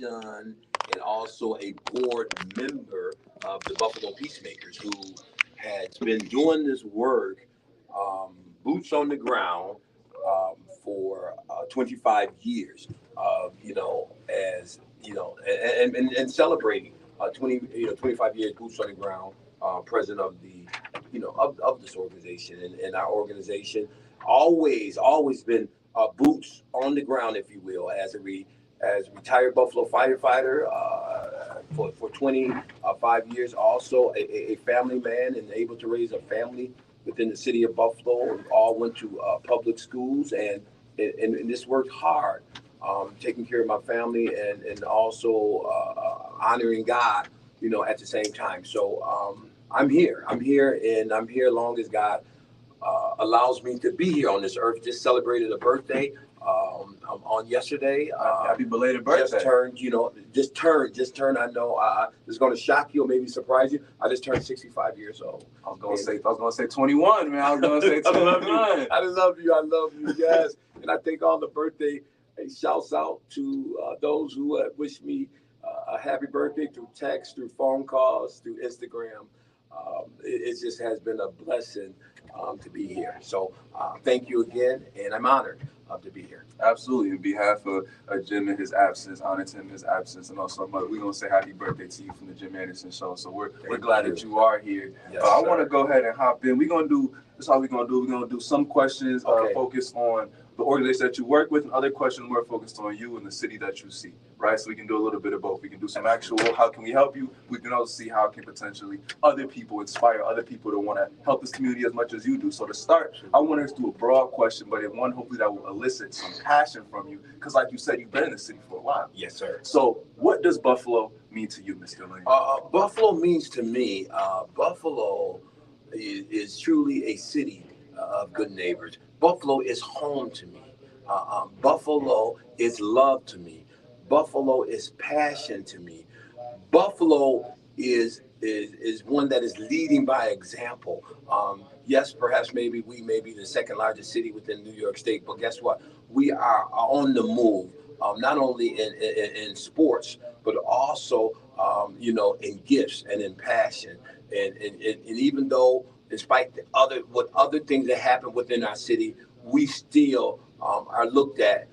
organization and also a board member of the Buffalo Peacemakers, who has been doing this work, boots on the ground, for 25 years. As and celebrating 25 years boots on the ground, president of the of this organization, and our organization always been boots on the ground, if you will, as a retired Buffalo firefighter for 25 years, also a family man and able to raise a family within the city of Buffalo. We all went to public schools, and this worked hard, taking care of my family, and also honoring God, at the same time. So I'm here, and I'm here long as God allows me to be here on this earth. Just celebrated a birthday on yesterday. Happy belated birthday. Just turned. I know it's going to shock you or maybe surprise you. I just turned 65 years old. I was gonna say 21, man. I was gonna say 21. I love you. Yes, and I think all the birthday shouts out to those who wish me a happy birthday through text, through phone calls, through Instagram. It just has been a blessing to be here. So thank you again, and I'm honored to be here. Absolutely. In behalf of Jim in his absence, honor to him in his absence, and also we're going to say happy birthday to you from the Jim Anderson Show. So we're glad that you are here. Yes, I want to go ahead and hop in. We're going to do, this is how we're going to do. We're going to do some questions focused on the organization that you work with, and other questions more focused on you and the city that you see, right? So we can do a little bit of both. We can do some actual, how can we help you? We can also see how can potentially other people inspire other people to want to help this community as much as you do. So to start, I want us to do a broad question, but one hopefully that will elicit some passion from you, because like you said, you've been in the city for a while. Yes, sir. So what does Buffalo mean to you, Mr. Lenny? Buffalo means to me, Buffalo is truly a city of good neighbors. Buffalo is home to me. Buffalo is love to me. Buffalo is passion to me. Buffalo is one that is leading by example. Yes, perhaps maybe we may be the second largest city within New York State, but guess what? We are on the move, not only in sports, but also in gifts and in passion. And even though, despite what other things that happen within our city, we still are looked at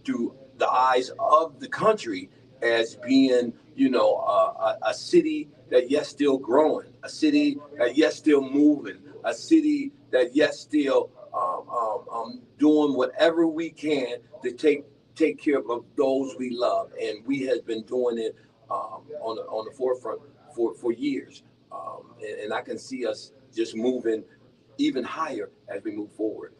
through the eyes of the country as being, a city that yes still growing, a city that yes still moving, a city that yes still doing whatever we can to take care of those we love, and we have been doing it on the forefront for years, and I can see us just moving even higher as we move forward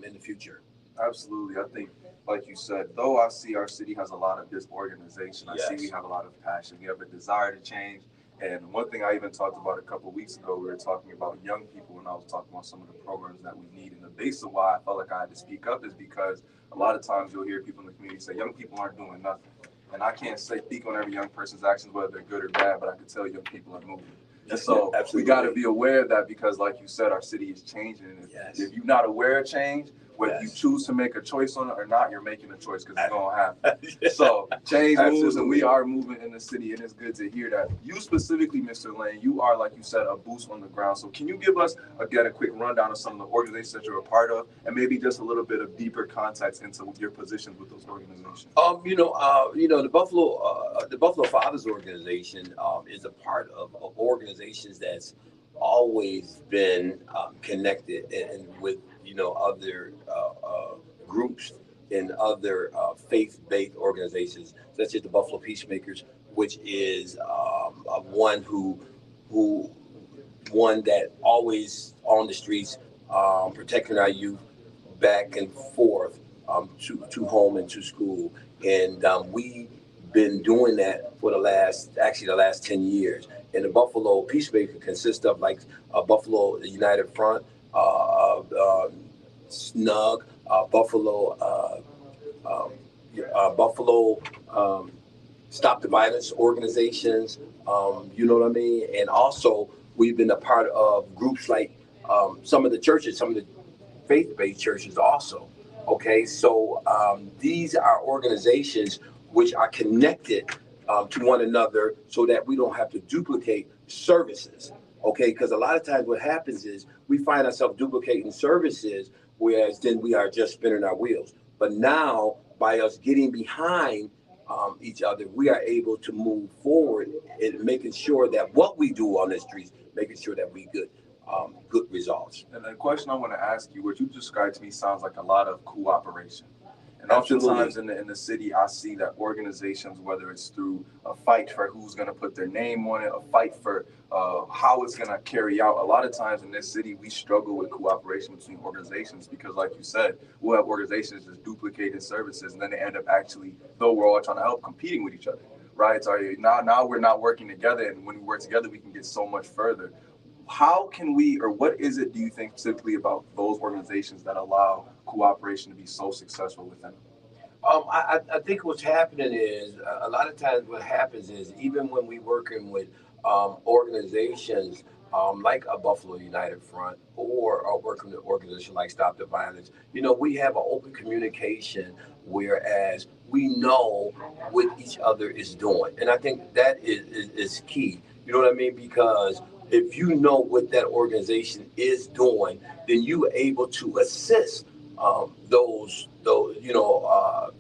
in the future. Absolutely. I think, like you said, though I see our city has a lot of disorganization, I see we have a lot of passion. We have a desire to change. And one thing I even talked about a couple of weeks ago, we were talking about young people, and I was talking about some of the programs that we need. And the base of why I felt like I had to speak up is because a lot of times you'll hear people in the community say, young people aren't doing nothing. And I can't speak on every young person's actions, whether they're good or bad, but I can tell young people are moving. And so we got to be aware of that, because like you said, our city is changing. And if you're not aware of change, whether you choose to make a choice on it or not, you're making a choice, because it's going to happen. So change moves, and we are moving in the city, and it's good to hear that. You specifically, Mr. Lane, you are, like you said, a boots on the ground. So can you give us, again, a quick rundown of some of the organizations that you're a part of, and maybe just a little bit of deeper context into your positions with those organizations? The Buffalo Fathers Organization is a part of organizations that's always been connected and with other groups and other faith-based organizations, such as the Buffalo Peacemakers, which is one that always on the streets, protecting our youth back and forth to home and to school. And we've been doing that for the last 10 years. And the Buffalo Peacemaker consists of Buffalo United Front, Snug, Buffalo Stop the Violence organizations, you know what I mean? And also we've been a part of groups like some of the churches, some of the faith-based churches also. Okay, so these are organizations which are connected to one another so that we don't have to duplicate services. Okay, because a lot of times what happens is we find ourselves duplicating services, whereas then we are just spinning our wheels. But now, by us getting behind each other, we are able to move forward and making sure that what we do on the streets, making sure that we get good results. And the question I want to ask you, what you described to me sounds like a lot of cooperation. And Absolutely. oftentimes in the city, I see that organizations, whether it's through a fight for who's going to put their name on it, a fight for how it's going to carry out. A lot of times in this city, we struggle with cooperation between organizations because, like you said, we'll have organizations just duplicating services, and then they end up actually, though we're all trying to help, competing with each other, right? So now we're not working together, and when we work together, we can get so much further. How can we, or what is it, do you think, specifically about those organizations that allow cooperation to be so successful within them? I think what's happening is a lot of times what happens is even when we working with organizations like a Buffalo United Front or working with an organization like Stop the Violence, we have an open communication, whereas we know what each other is doing. And I think that is key. You know what I mean? Because if you know what that organization is doing, then you are able to assist those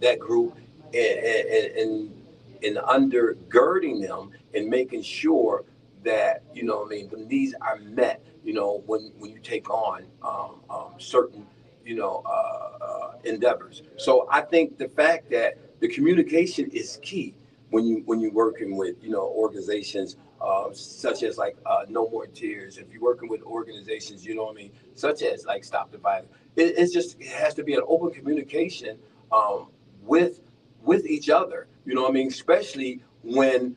that group in undergirding them and making sure that the needs are met. When you take on certain endeavors. So I think the fact that the communication is key when you're working with organizations such as like No More Tears. If you're working with organizations, such as like Stop the Violence, it has to be an open communication with each other. Especially when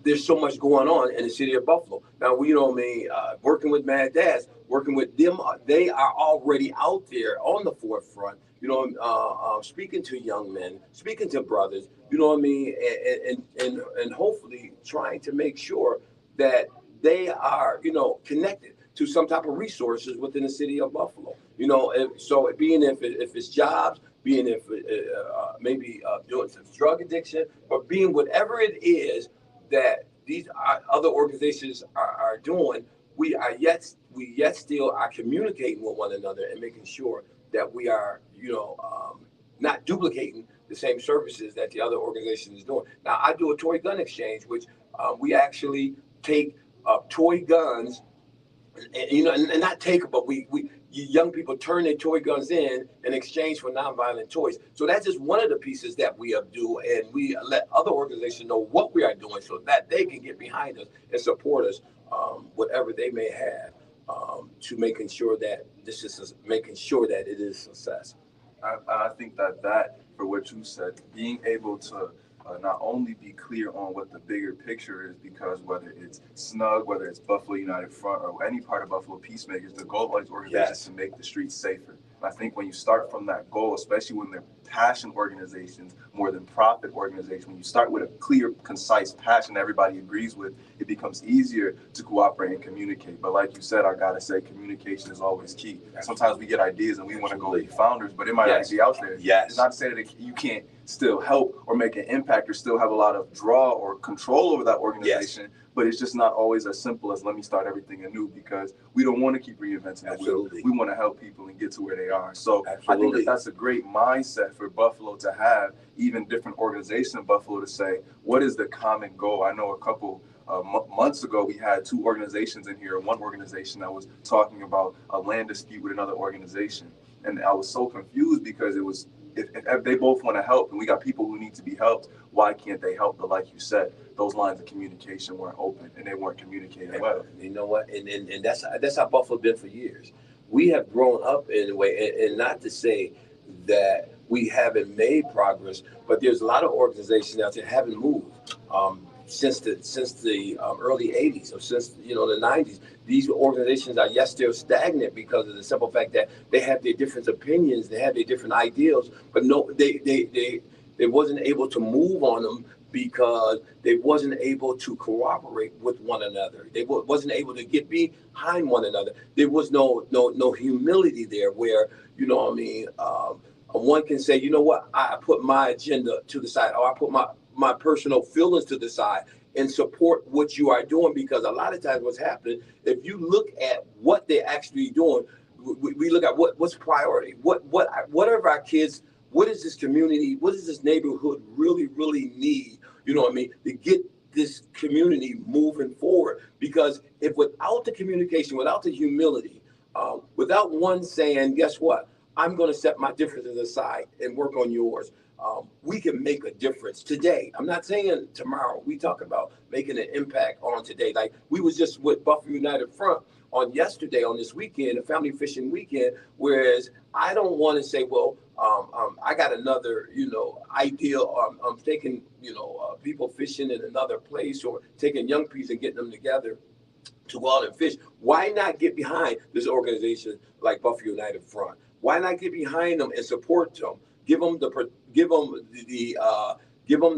there's so much going on in the city of Buffalo. Now, working with Mad Dads, working with them, they are already out there on the forefront, speaking to young men, speaking to brothers, and hopefully trying to make sure that they are, connected to some type of resources within the city of Buffalo. So being if it's jobs, being if maybe doing some drug addiction, or being whatever it is that these other organizations are doing, we yet still are communicating with one another and making sure that we are not duplicating the same services that the other organization is doing. Now I do a toy gun exchange, which we actually take toy guns, and not take them, but we young people turn their toy guns in exchange for nonviolent toys. So that's just one of the pieces that we do, and we let other organizations know what we are doing so that they can get behind us and support us, whatever they may have, to making sure that making sure that it is success. I think that for what you said, being able to not only be clear on what the bigger picture is, because whether it's SNUG, whether it's Buffalo United Front, or any part of Buffalo Peacemakers, the goal of these organizations is to make the streets safer. And I think when you start from that goal, especially when they're passion organizations more than profit organizations, when you start with a clear, concise passion that everybody agrees with, it becomes easier to cooperate and communicate. But like you said, I gotta say, communication is always key. Sometimes we get ideas and we want to go be founders, but it might not be out there. Yes. It's not to say that you can't still help or make an impact or still have a lot of draw or control over that organization. Yes. But it's just not always as simple as let me start everything anew, because we don't want to keep reinventing the wheel. We want to help people and get to where they are. So I think that's a great mindset for Buffalo to have, even different organizations in Buffalo, to say, what is the common goal? I know a couple months ago, we had two organizations in here, one organization that was talking about a land dispute with another organization. And I was so confused because it was, if they both want to help and we got people who need to be helped, why can't they help? But like you said, those lines of communication weren't open and they weren't communicating well. You know what? And that's how Buffalo been for years. We have grown up in a way, and not to say that we haven't made progress, but there's a lot of organizations out there that haven't moved since the early '80s, or since the '90s. These organizations are yet still stagnant because of the simple fact that they have their different opinions, they have their different ideals, but no, they wasn't able to move on them because they wasn't able to cooperate with one another. They wasn't able to get behind one another. There was no humility there, where One can say, you know what, I put my agenda to the side, or I put my personal feelings to the side and support what you are doing. Because a lot of times what's happening, if you look at what they're actually doing, we look at what's priority, whatever our kids, what is this community, what does this neighborhood really need, you know what I mean, to get this community moving forward. Because if without the communication, without the humility, without one saying, guess what, I'm going to set my differences aside and work on yours, we can make a difference today. I'm not saying tomorrow. We talk about making an impact on today. Like we was just with Buffalo United Front on yesterday, on this weekend, a family fishing weekend. Whereas I don't want to say, well, I got another, idea. I'm taking, people fishing in another place, or taking young people and getting them together to go out and fish. Why not get behind this organization like Buffalo United Front? Why not get behind them and support them? Give them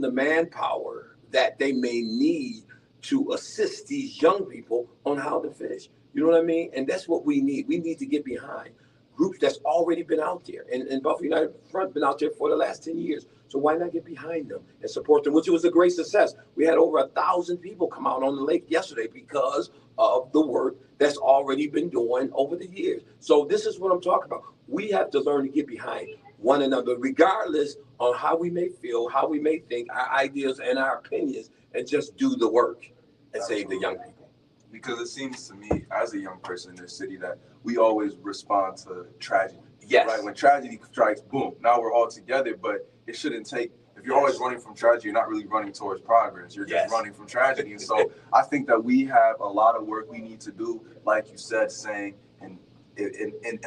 the manpower that they may need to assist these young people on how to fish. You know what I mean? And that's what we need. We need to get behind groups that's already been out there. And Buffalo United Front been out there for the last 10 years. So why not get behind them and support them, which was a great success. We had over 1,000 people come out on the lake yesterday because of the work that's already been doing over the years. So this is what I'm talking about. We have to learn to get behind one another, regardless on how we may feel, how we may think, our ideas and our opinions, and just do the work and save the young people. Because it seems to me, as a young person in this city, that we always respond to tragedy. Yes. Right? When tragedy strikes, boom, now we're all together. But it shouldn't take, if you're always running from tragedy, you're not really running towards progress. You're just running from tragedy. And so I think that we have a lot of work we need to do, like you said, saying, and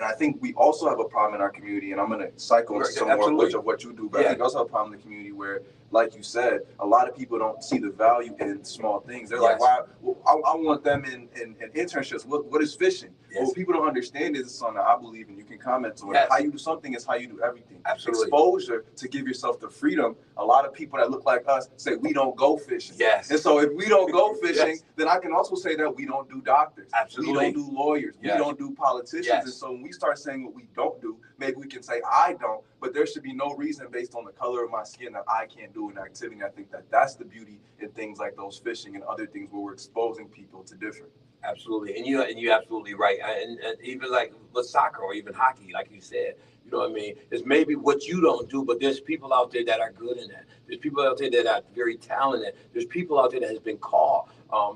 I think we also have a problem in our community, and I'm going to cycle into some more of what you do, but I think we also have a problem in the community where, like you said, a lot of people don't see the value in small things. They're like, why? Well, I want them in internships. What is fishing? Well, what people don't understand is something that I believe, and you can comment on it. How you do something is how you do everything. Absolutely. Exposure to give yourself the freedom. A lot of people that look like us say we don't go fishing. Yes. And so if we don't go fishing, then I can also say that we don't do doctors. Absolutely. We don't do lawyers. We don't do politicians. And so when we start saying what we don't do, maybe we can say I don't, but there should be no reason based on the color of my skin that I can't do an activity. I think that that's the beauty in things like those fishing and other things where we're exposing people to different. Absolutely, and you're absolutely right. And even like with soccer or even hockey, like you said, you know what I mean? It's maybe what you don't do, but there's people out there that are good in that. There's people out there that are very talented. There's people out there that has been called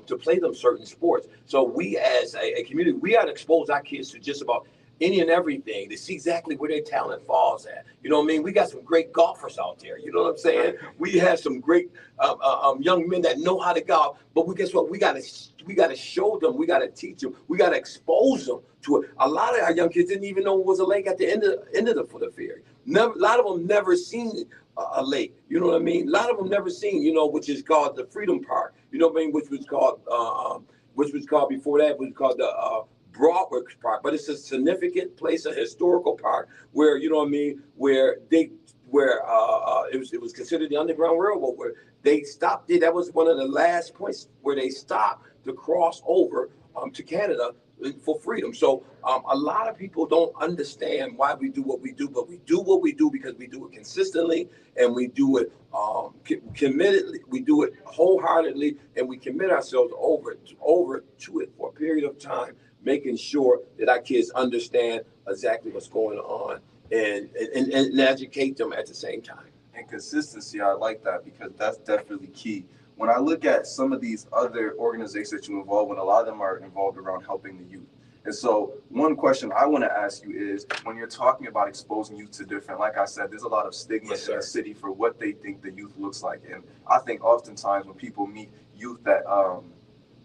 to play them certain sports. So we as a community, we got to expose our kids to just about any and everything to see exactly where their talent falls at. You know what I mean? We got some great golfers out there. You know what I'm saying? We have some great young men that know how to golf. But guess what? We got to show them. We got to teach them. We got to expose them to it. A lot of our young kids didn't even know it was a lake at the end of the foot of ferry. A lot of them never seen a lake. You know what I mean? A lot of them never seen, which is called the Freedom Park. You know what I mean? Which was called before that was called the Broadworks Park, but it's a significant place, a historical park where, you know what I mean, where it was considered the Underground Railroad, where they stopped it. That was one of the last points where they stopped to cross over to Canada for freedom. So a lot of people don't understand why we do what we do, but we do what we do because we do it consistently, and we do it committedly. We do it wholeheartedly, and we commit ourselves over to it for a period of time, making sure that our kids understand exactly what's going on and educate them at the same time. And consistency, I like that because that's definitely key. When I look at some of these other organizations that you involve in, a lot of them are involved around helping the youth. And so one question I want to ask you is, when you're talking about exposing youth to different, like I said, there's a lot of stigma in the city for what they think the youth looks like. And I think oftentimes when people meet youth that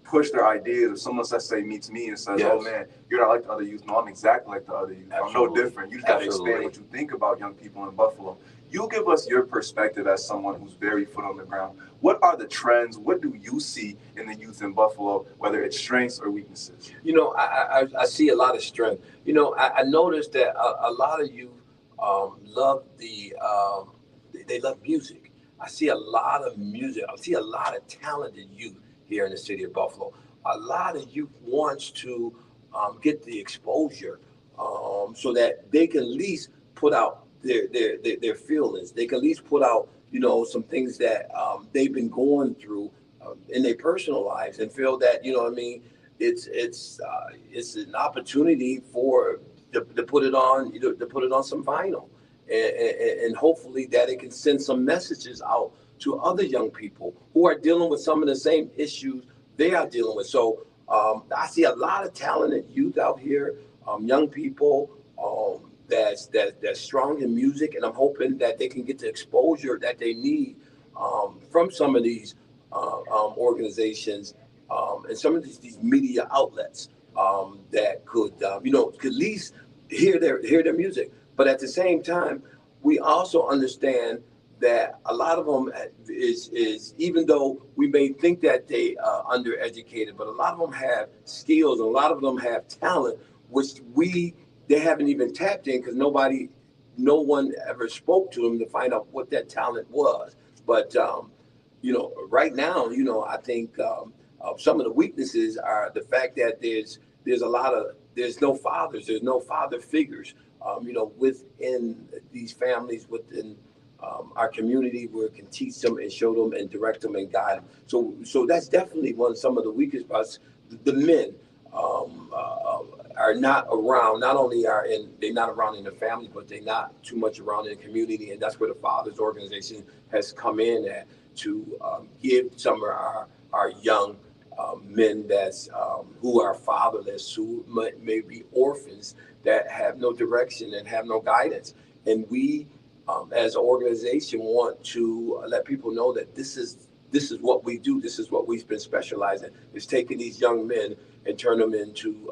push their ideas, or someone, let's say, meets me and says, oh man, you're not like the other youth. No, I'm exactly like the other youth. Absolutely. I'm no different. You just got to expand what you think about young people in Buffalo. You give us your perspective as someone who's very foot on the ground. What are the trends? What do you see in the youth in Buffalo, whether it's strengths or weaknesses? I see a lot of strength. I noticed that a lot of youth love they love music. I see a lot of music. I see a lot of talented youth here in the city of Buffalo. A lot of youth wants to get the exposure so that they can at least put out their feelings. They can at least put out, some things that they've been going through in their personal lives, and feel that, it's an opportunity for to put it on, to put it on some vinyl, and hopefully that it can send some messages out to other young people who are dealing with some of the same issues they are dealing with. So I see a lot of talented youth out here, young people, that's strong in music, and I'm hoping that they can get the exposure that they need from some of these organizations, and some of these media outlets, that could at least hear their music. But at the same time, we also understand that a lot of them is, even though we may think that they are undereducated, but a lot of them have skills, and a lot of them have talent, which they haven't even tapped in, because no one ever spoke to them to find out what that talent was. But right now, I think some of the weaknesses are the fact that there's no fathers, there's no father figures, within these families, within our community, where it can teach them and show them and direct them and guide them. So that's definitely some of the weakest parts. The men are not around. Not only they're not around in the family, but they're not too much around in the community, and that's where the Fathers Organization has come in at, to give some of our young men who are fatherless, who may be orphans, that have no direction and have no guidance. And we, as an organization, want to let people know that this is what we do. This is what we've been specializing, is taking these young men and turn them into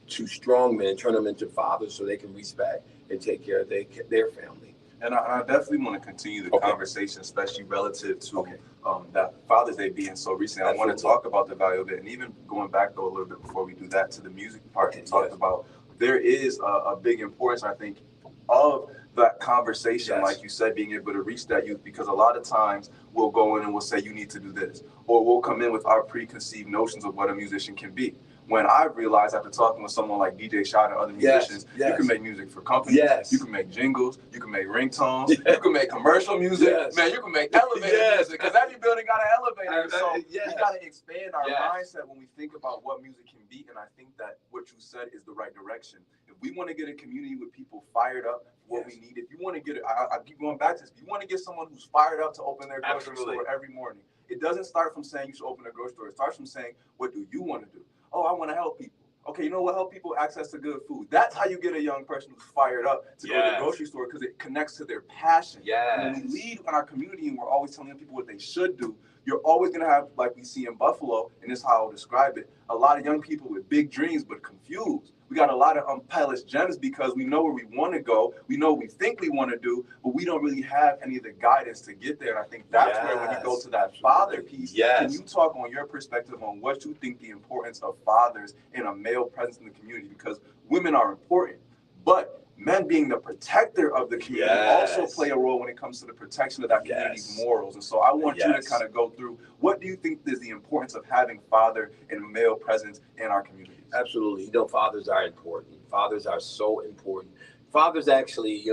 strong men, turn them into fathers, so they can reach back and take care of their family. And I definitely want to continue the conversation, especially relative to that Father's Day being so recent. Absolutely. I want to talk about the value of it, and even going back though a little bit before we do that, to the music part you talked about. There is a big importance, I think, of that conversation, like you said, being able to reach that youth, because a lot of times we'll go in and we'll say, you need to do this, or we'll come in with our preconceived notions of what a musician can be. When I realized, after talking with someone like DJ Shot and other musicians, you can make music for companies, you can make jingles, you can make ringtones, you can make commercial music, man, you can make elevator music, because every building got an elevator. So we got to expand our mindset when we think about what music can be, and I think that what you said is the right direction. If we want to get a community with people fired up, what we need, if you want to get, I keep going back to this, if you want to get someone who's fired up to open their grocery store every morning, it doesn't start from saying you should open a grocery store. It starts from saying, what do you want to do? Oh, I want to help people. Okay, you know what? Help people access to good food. That's how you get a young person who's fired up to go to the grocery store, because it connects to their passion. And when we lead in our community and we're always telling people what they should do, you're always going to have, like we see in Buffalo, and this is how I'll describe it, a lot of young people with big dreams but confused. We got a lot of unpolished gems, because we know where we want to go, we know what we think we want to do, but we don't really have any of the guidance to get there. And I think that's where, when you go to that father piece, can you talk on your perspective on what you think the importance of fathers in a male presence in the community? Because women are important, but men being the protector of the community also play a role when it comes to the protection of that community's morals. And so I want you to kind of go through, what do you think is the importance of having father and male presence in our communities? Absolutely. Fathers are important. Fathers are so important. Fathers actually,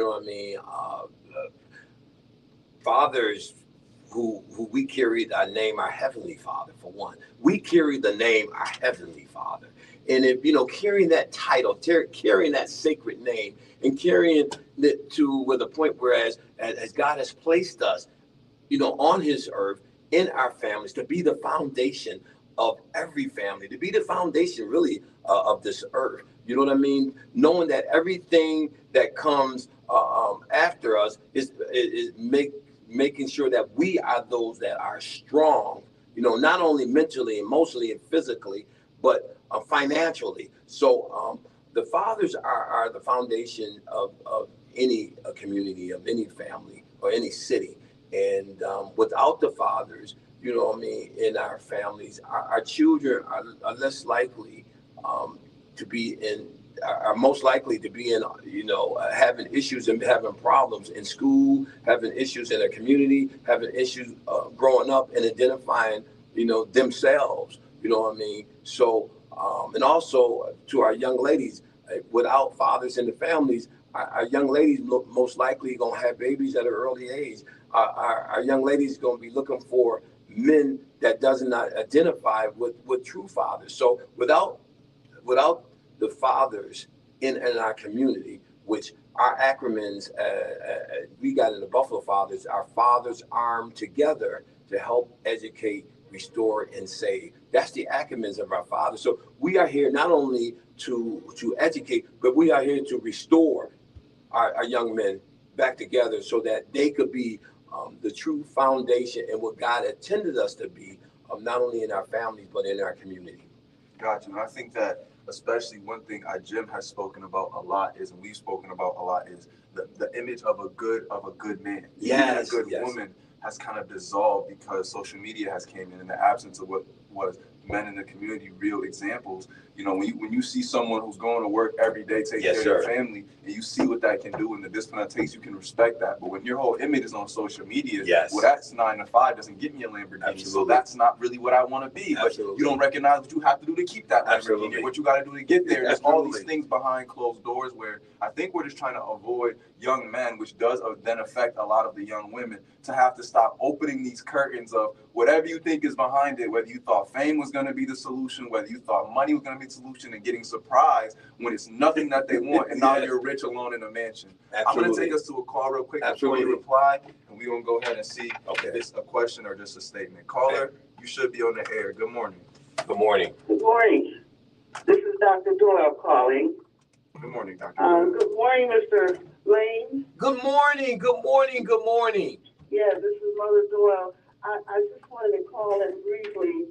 fathers who we carry our name, our Heavenly Father, for one. We carry the name, our Heavenly Father. And if, carrying that title, carrying that sacred name, and carrying it with a point where as God has placed us, on his earth, in our families, to be the foundation of every family, to be the foundation really of this earth. You know what I mean? Knowing that everything that comes after us is making sure that we are those that are strong, not only mentally, emotionally, and physically, but financially. So the fathers are the foundation of any community, of any family, or any city. And without the fathers, in our families, our children are less likely to be in, are most likely to be in, having issues and having problems in school, having issues in their community, having issues growing up and identifying, themselves, So, and also to our young ladies, without fathers in the families, our young ladies most likely gonna have babies at an early age. Our young ladies gonna be looking for men that does not identify with true fathers. So without the fathers in our community, which our acronyms we got in the Buffalo Fathers, our fathers armed together to help educate, restore, and save. That's the acronyms of our fathers. So we are here not only to educate, but we are here to restore our young men back together so that they could be the true foundation and what God intended us to be, not only in our families, but in our community. Gotcha. And I think that especially one thing Jim has spoken about a lot is, and we've spoken about a lot, is the image of a good man. Yes, even a good woman has kind of dissolved because social media has came in the absence of what was men in the community, real examples. You know, when you see someone who's going to work every day, taking care of your family, and you see what that can do and the discipline that takes, you can respect that. But when your whole image is on social media, well, that's 9 to 5 doesn't get me a Lamborghini. Absolutely. So that's not really what I want to be. Absolutely. But you don't recognize what you have to do to keep that Lamborghini, what you got to do to get there. There's all these things behind closed doors where I think we're just trying to avoid young men, which does then affect a lot of the young women, to have to stop opening these curtains of whatever you think is behind it, whether you thought fame was going to be the solution, whether you thought money was going to be the solution, and getting surprised when it's nothing that they want, and now you're rich alone in a mansion. Absolutely. I'm going to take us to a call real quick before you reply, and we're going to go ahead and see if it's a question or just a statement. Caller, you should be on the air. Good morning. Good morning. Good morning. This is Dr. Doyle calling. Good morning, Dr. Doyle. Good morning, Mr. Lane. Good morning. Good morning. Good morning. Yeah, this is Mother Doyle. I just wanted to call in briefly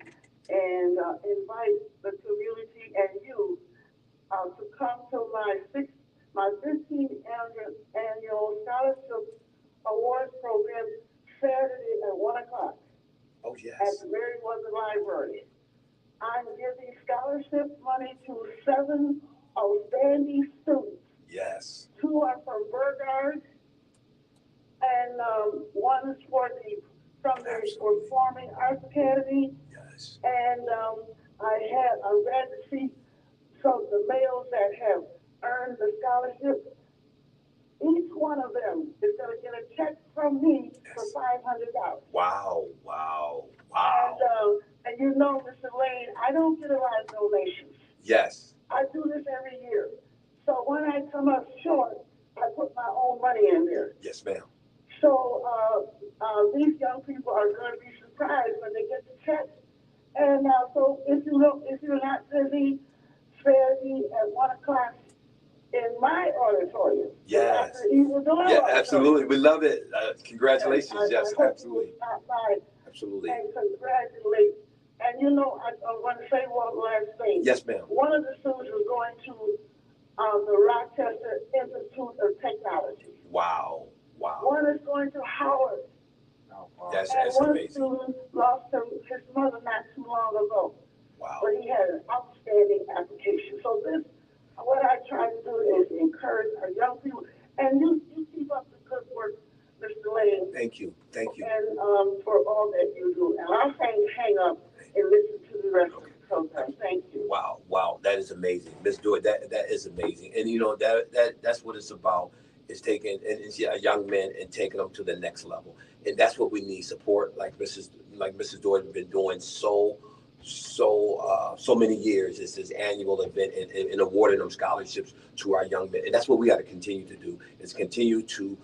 and invite the community and you to come to my 15th annual scholarship awards program Saturday at 1 o'clock. Oh, yes. At the Merriweather Library. I'm giving scholarship money to 7 outstanding students. Yes. 2 are from Burgard, and 1 is from the Performing Arts Academy. Yes. And I'm glad to see some of the males that have earned the scholarship. Each one of them is going to get a check from me for $500. Wow. And you know, Mr. Lane, I don't get a lot of donations. Yes. I do this every year. So when I come up short, I put my own money in there. Yes, ma'am. So these young people are going to be surprised when they get the check. And so if you're not busy, Saturday at 1 o'clock in my auditorium. Yes. Yeah, absolutely. We love it. Congratulations. Yes, absolutely. Absolutely. And congratulate. And you know, I want to say one last thing. Yes, ma'am. One of the students is going to the Rochester Institute of Technology. Wow. One is going to Howard. Oh, wow. That's one amazing. Student lost his mother not too long ago. Wow. But he had an outstanding application. So what I try to do is encourage our young people. And you keep up the good work, Mr. Lane. Thank you. And for all that you do. And I'll hang up and listen to the rest of the program. Thank you. Wow. That is amazing. Ms. Doyle, that is amazing. And you know, that's what it's about, is taking a young man and taking them to the next level. And that's what we need, support, like Mrs. Doyle has been doing so many years. It's this annual event and awarding them scholarships to our young men. And that's what we got to continue to do, is continue to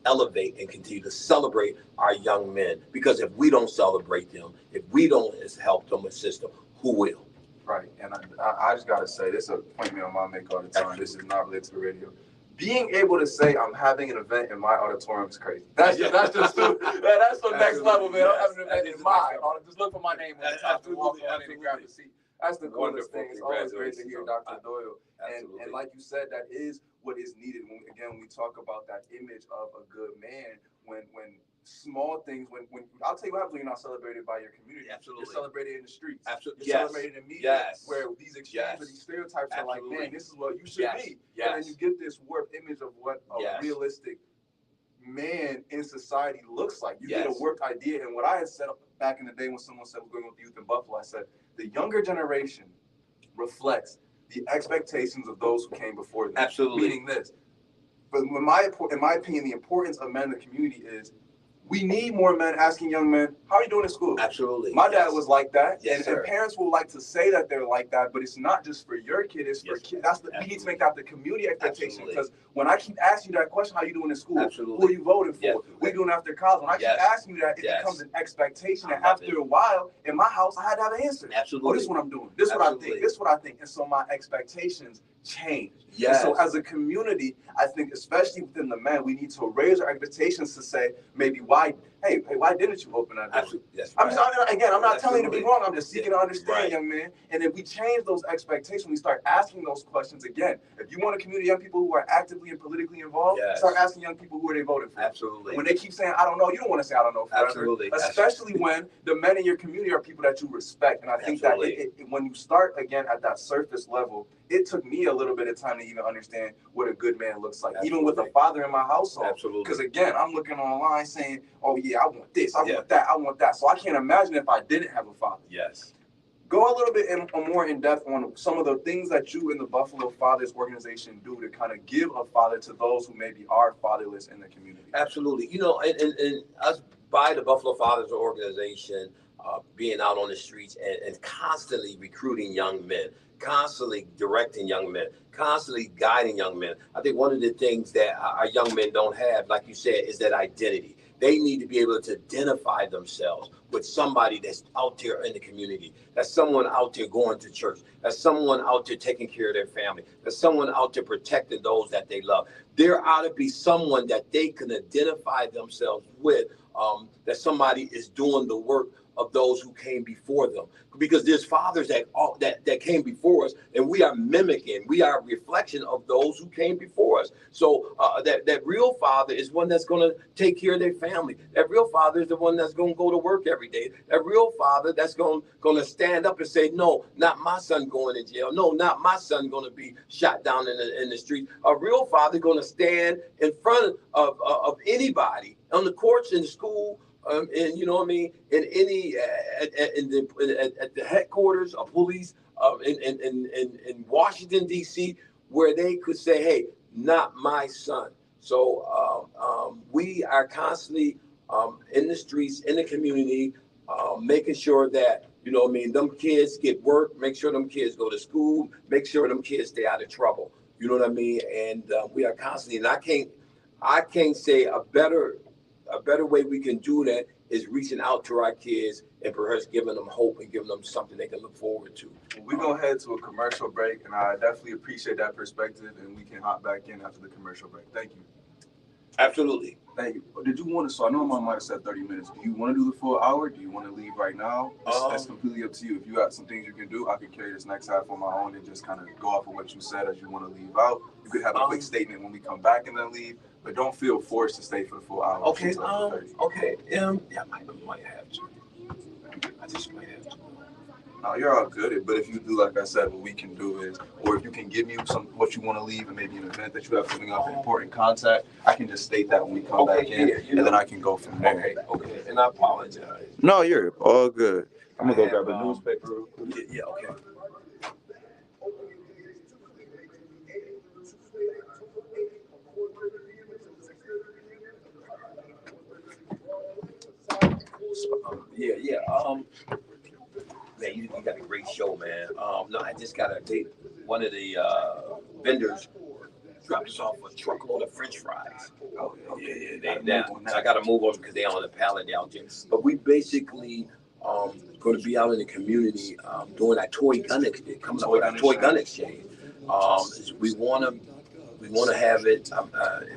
elevate and continue to celebrate our young men. Because if we don't celebrate them, if we don't help them, assist them, who will? Right. And I just got to say, this is a point me on my make all the time. Absolutely. This is not related to the radio. Being able to say I'm having an event in my auditorium is crazy. That's the next level, man. I'm having an event in mine. Just look for my name when it's time to walk on in and grab a seat. That's the coolest thing. It's always great to hear Dr. Doyle. And like you said, that is what is needed. When we talk about that image of a good man, when small things, when I'll tell you what happens when you're not celebrated by your community. Absolutely. You're celebrated in the streets. Absolutely. You're celebrated in media, where these extremes or these stereotypes are like, man, this is what you should be. And then you get this warped image of what a realistic man in society looks like. You get a warped idea. And what I had said back in the day when someone said we're going with the youth in Buffalo, I said the younger generation reflects the expectations of those who came before them. Absolutely. Meaning this. but in my opinion, the importance of men in the community is we need more men asking young men, how are you doing in school? Absolutely. My dad was like that. Yes, and parents will like to say that they're like that, but it's not just for your kid, it's for kids. We need to make that the community expectation. Because when I keep asking you that question, how are you doing in school? Who are you voting for? What are you doing after college? When I keep asking you that, it becomes an expectation. And after a while, in my house, I had to have an answer. Absolutely. Oh, this is what I'm doing. This is what I think. This is what I think. And so my expectations change. Yes. And so as a community, I think especially within the men, we need to raise our expectations to say maybe why didn't you open that door? Yes, I'm not telling you to be wrong. I'm just seeking to understand, young man. And if we change those expectations, we start asking those questions again. If you want a community of young people who are actively and politically involved, start asking young people who are they voting for. Absolutely. When they keep saying, I don't know, you don't want to say I don't know forever. Absolutely. Especially when the men in your community are people that you respect. And I think that when you start again at that surface level, it took me a little bit of time to even understand what a good man looks like, even with a father in my household. Absolutely. Because again, I'm looking online saying, oh yeah, I want this, I want that, I want that. So I can't imagine if I didn't have a father. Yes. Go a little bit more in depth on some of the things that you in the Buffalo Fathers organization do to kind of give a father to those who maybe are fatherless in the community. Absolutely. You know, and us by the Buffalo Fathers organization, being out on the streets and constantly recruiting young men, constantly directing young men, constantly guiding young men. I think one of the things that our young men don't have, like you said, is that identity. They need to be able to identify themselves with somebody that's out there in the community. That's someone out there going to church. That's someone out there taking care of their family. That's someone out there protecting those that they love. There ought to be someone that they can identify themselves with, that somebody is doing the work of those who came before them. Because there's fathers that came before us, and we are mimicking. We are a reflection of those who came before us. So that real father is one that's going to take care of their family. That real father is the one that's going to go to work every day. That real father that's going to stand up and say, no, not my son going to jail. No, not my son going to be shot down in the street. A real father going to stand in front of anybody on the courts, in the school, and you know what I mean, in any at the headquarters of police in Washington D.C., where they could say, "Hey, not my son." So we are constantly in the streets, in the community, making sure that, you know what I mean, them kids get work, make sure them kids go to school, make sure them kids stay out of trouble. You know what I mean? And we are constantly, and I can't say a better way we can do that is reaching out to our kids and perhaps giving them hope and giving them something they can look forward to. We're going to head to a commercial break, and I definitely appreciate that perspective, and we can hop back in after the commercial break. Thank you. Absolutely. Thank you. Did you want to, so I know I might have said 30 minutes. Do you want to do the full hour? Do you want to leave right now? That's completely up to you. If you got some things you can do, I can carry this next half on my own and just kind of go off of what you said as you want to leave out. You could have a quick statement when we come back and then leave, but don't feel forced to stay for the full hour. Okay. Yeah, I might have to. I just might have to. No, you're all good. But if you do, like I said, what we can do is, or if you can give me what you want to leave and maybe an event that you have coming up, an important contact, I can just state that when we come back in, and then I can go from there. Okay. And I apologize. No, you're all good. I'm going to go grab a newspaper real quick. Yeah, okay. Man, you got a great show, man. No, I just got a date. One of the vendors dropped us off a truckload of French fries. Oh, yeah. I got to move on because they're on the pallet out there. But we basically going to be out in the community doing our toy gun exchange. Coming up with our toy gun exchange. We want to have it.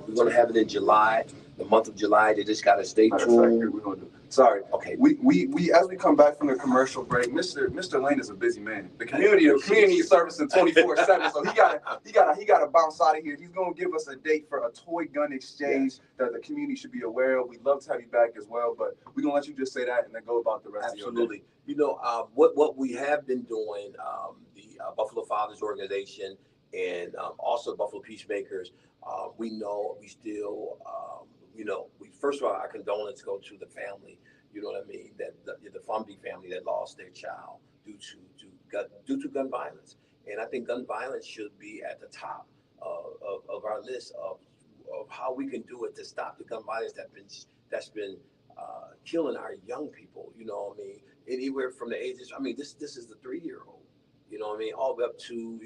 We're going to have it in July. The month of July. They just got to stay tuned. Sorry. Okay. We as we come back from the commercial break, Mr. Lane is a busy man. The community is servicing 24/7, so he gotta bounce out of here. He's gonna give us a date for a toy gun exchange that the community should be aware of. We'd love to have you back as well, but we're gonna let you just say that and then go about the rest of your day. You know, what we have been doing, the Buffalo Fathers organization and also Buffalo Peacemakers, we know we still. First of all, our condolences go to the family. You know what I mean? That the Fumby family that lost their child due to gun violence, and I think gun violence should be at the top of our list of of how we can do it to stop the gun violence that's been killing our young people. You know what I mean? Anywhere from the ages. I mean, this is the 3-year-old. You know what I mean? All the way up to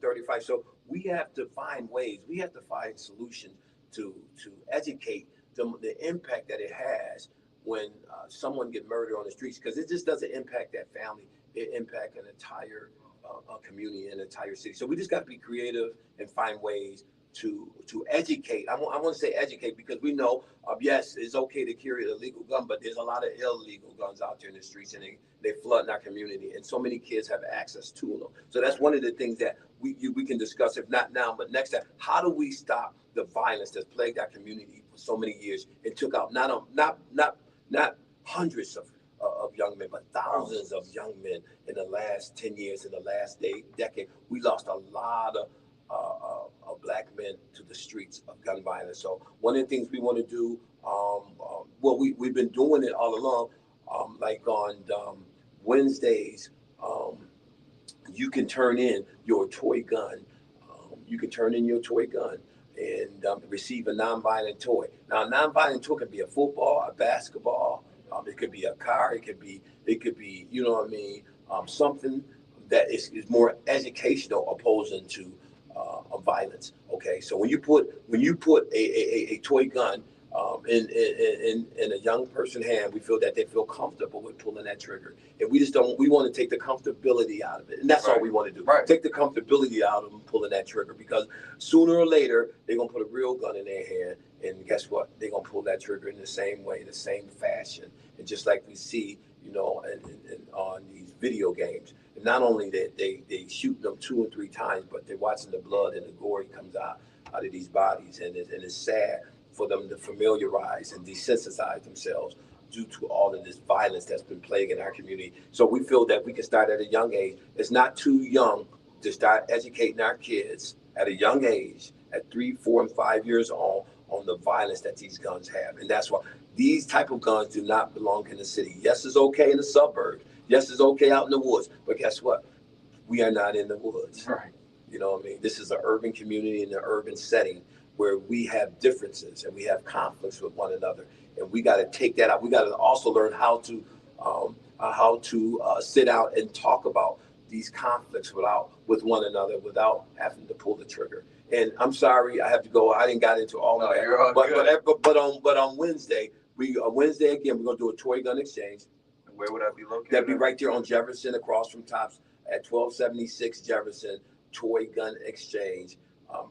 35. So we have to find ways. We have to find solutions to educate them the impact that it has when someone get murdered on the streets, because it just doesn't impact that family. It impacts an entire community, an entire city. So we just got to be creative and find ways to educate. I want to say educate, because we know, yes, it's okay to carry a legal gun, but there's a lot of illegal guns out there in the streets, and they flood in our community, and so many kids have access to them. So that's one of the things that we can discuss, if not now, but next time. How do we stop the violence that's plagued our community for so many years and took out not hundreds of young men, but thousands of young men in the last 10 years, in the last decade? We lost a lot of black men to the streets of gun violence. So one of the things we want to do, well, we've been doing it all along, like on Wednesdays, you can turn in your toy gun. You can turn in your toy gun and receive a nonviolent toy. Now, a nonviolent toy can be a football, a basketball, it could be a car, it could be, you know what I mean, something that is more educational opposing to violence. Okay, so when you put a toy gun in a young person's hand, we feel that they feel comfortable with pulling that trigger, and we just don't. We want to take the comfortability out of it, and that's all we want to do. Right. Take the comfortability out of them pulling that trigger, because sooner or later they're gonna put a real gun in their hand, and guess what? They're gonna pull that trigger in the same way, the same fashion, and just like we see, on these video games. And not only that they shoot them 2 and 3 times, but they're watching the blood and the gore comes out of these bodies, and it's sad for them to familiarize and desensitize themselves due to all of this violence that's been plaguing our community. So we feel that we can start at a young age. It's not too young to start educating our kids at a young age, at 3, 4, and 5 years old, on the violence that these guns have. And that's why these type of guns do not belong in the city. Yes, it's okay in the suburbs. Yes, it's okay out in the woods. But guess what? We are not in the woods. Right. You know what I mean? This is an urban community in an urban setting where we have differences and we have conflicts with one another. And we got to take that out. We got to also learn how to sit out and talk about these conflicts with one another without having to pull the trigger. And I'm sorry, I have to go. I didn't got into all of that. But on Wednesday, Wednesday again, we're gonna do a toy gun exchange. Where would that be located? That'd be right there on Jefferson, across from Tops at 1276 Jefferson. Toy gun exchange.